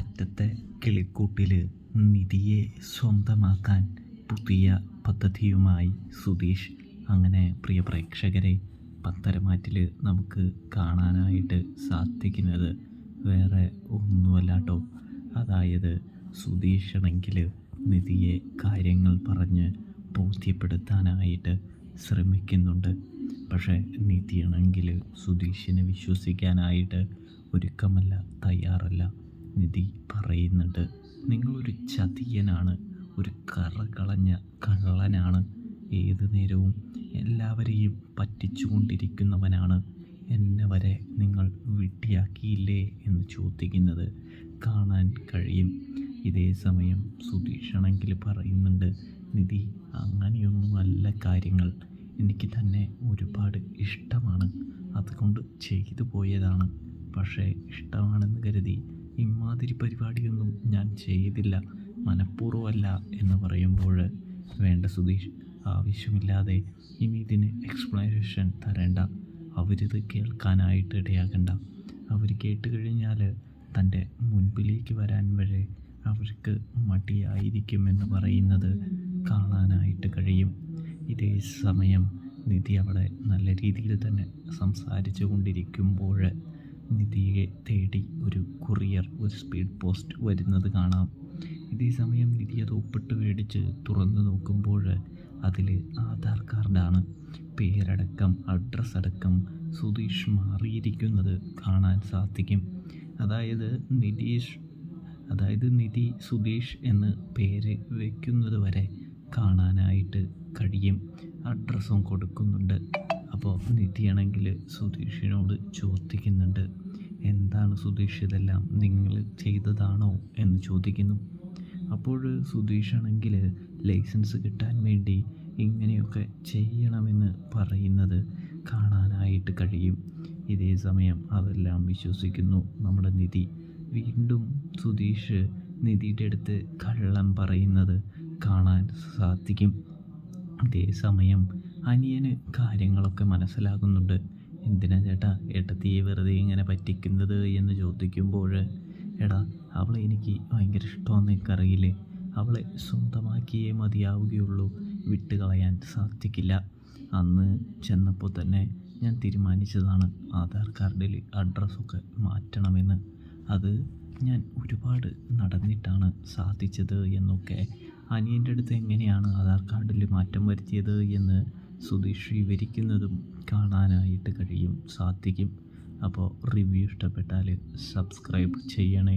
അറ്റത്തെ കിളിക്കൂട്ടിൽ നിധിയെ സ്വന്തമാക്കാൻ പുതിയ പദ്ധതിയുമായി സുധീഷ്. അങ്ങനെ പ്രിയ പ്രേക്ഷകരെ, പത്തരമാറ്റിൽ നമുക്ക് കാണാനായിട്ട് സാധിക്കുന്നത് വേറെ ഒന്നുമല്ല കേട്ടോ. അതായത് സുധീഷാണെങ്കിൽ നിധിയെ കാര്യങ്ങൾ പറഞ്ഞ് ബോധ്യപ്പെടുത്താനായിട്ട് ശ്രമിക്കുന്നുണ്ട്. പക്ഷേ നിധിയാണെങ്കിൽ സുധീഷിനെ വിശ്വസിക്കാനായിട്ട് ഒരുക്കമല്ല, തയ്യാറല്ല. നിധി പറയുന്നുണ്ട്, നിങ്ങളൊരു ചതിയനാണ്, ഒരു കറകളഞ്ഞ കള്ളനാണ്, ഏതു നേരവും എല്ലാവരെയും പറ്റിച്ചുകൊണ്ടിരിക്കുന്നവനാണ്, എന്നെ വരെ നിങ്ങൾ വിട്ടിയാക്കിയില്ലേ എന്ന് ചോദിക്കുന്നത് കാണാൻ കഴിയും. ഇതേ സമയം സുധീഷാണെങ്കിൽ പറയുന്നുണ്ട്, നിധി അങ്ങനെയൊന്നുമല്ല കാര്യങ്ങൾ, എനിക്ക് തന്നെ ഒരുപാട് ഇഷ്ടമാണ്, അതുകൊണ്ട് ചെയ്തു പോയതാണ്. പക്ഷേ ഇഷ്ടമാണെന്ന് കരുതി ഇമാതിരി പരിപാടിയൊന്നും ഞാൻ ചെയ്തില്ല, മനഃപൂർവ്വമല്ല എന്ന് പറയുമ്പോൾ, വേണ്ട സുധീഷ്, ആവശ്യമില്ലാതെ ഇനി ഇതിന് എക്സ്പ്ലനേഷൻ തരേണ്ട. അവരിത് കേൾക്കാനായിട്ട് ഇടയാകണ്ട. അവർ കേട്ട് കഴിഞ്ഞാൽ തൻ്റെ മുൻപിലേക്ക് വരാൻ വരെ അവർക്ക് മടിയായിരിക്കുമെന്ന് പറയുന്നത് കാണാനായിട്ട് കഴിയും. ഇതേ സമയം നിധി അവിടെ നല്ല രീതിയിൽ തന്നെ സംസാരിച്ചു കൊണ്ടിരിക്കുമ്പോൾ നിധിയെ തേടി ഒരു കൊറിയർ, ഒരു സ്പീഡ് പോസ്റ്റ് വരുന്നത് കാണാം. ഇതേ സമയം നിധി അത് ഒപ്പിട്ട് മേടിച്ച് തുറന്നു നോക്കുമ്പോൾ അതിൽ ആധാർ കാർഡാണ്. പേരടക്കം അഡ്രസ്സ് അടക്കം സുധീഷ് മാറിയിരിക്കുന്നത് കാണാൻ സാധിക്കും. അതായത് നിധി സുധീഷ് എന്ന് പേര് വയ്ക്കുന്നത് വരെ കാണാനായിട്ട് കഴിയും. അഡ്രസ്സും കൊടുക്കുന്നുണ്ട്. അപ്പോൾ നിധിയാണെങ്കിൽ സുധീഷിനോട് ചോദിക്കുന്നുണ്ട്, എന്താണ് സുധീഷ്, ഇതെല്ലാം നിങ്ങൾ ചെയ്തതാണോ എന്ന് ചോദിക്കുന്നു. അപ്പോൾ സുധീഷാണെങ്കിൽ ലൈസൻസ് കിട്ടാൻ വേണ്ടി ഇങ്ങനെയൊക്കെ ചെയ്യണമെന്ന് പറയുന്നത് കാണാനായിട്ട് കഴിയും. ഇതേ സമയം അതെല്ലാം വിശ്വസിക്കുന്നു നമ്മുടെ നിധി. വീണ്ടും സുധീഷ് നിധിയുടെ അടുത്ത് കള്ളം പറയുന്നത് കാണാൻ സാധിക്കും. അതേ സമയം അനിയന് കാര്യങ്ങളൊക്കെ മനസ്സിലാകുന്നുണ്ട്. എന്തിനാ ചേട്ടാ ഏട്ടത്തിയെ വെറുതെ ഇങ്ങനെ പറ്റിക്കുന്നത് എന്ന് ചോദിക്കുമ്പോൾ, എടാ അവളെ എനിക്ക് ഭയങ്കര ഇഷ്ടമാണെന്ന് എനിക്കറിയില്ലേ, അവളെ സ്വന്തമാക്കിയേ മതിയാവുകയുള്ളൂ, വിട്ടുകളയാൻ സാധിക്കില്ല. അന്ന് ചെന്നപ്പോൾ തന്നെ ഞാൻ തീരുമാനിച്ചതാണ് ആധാർ കാർഡിൽ അഡ്രസ്സൊക്കെ മാറ്റണമെന്ന്. അത് ഞാൻ ഒരുപാട് നടന്നിട്ടാണ് സാധിച്ചത് എന്നൊക്കെ അനിയൻ്റെ അടുത്ത് എങ്ങനെയാണ് ആധാർ കാർഡിൽ മാറ്റം വരുത്തിയത് എന്ന് സുധീഷ് വിവരിക്കുന്നതും കാണാനായിട്ട് സാധിക്കും. അപ്പോൾ റിവ്യൂ ഇഷ്ടപ്പെട്ടാൽ സബ്സ്ക്രൈബ് ചെയ്യണേ.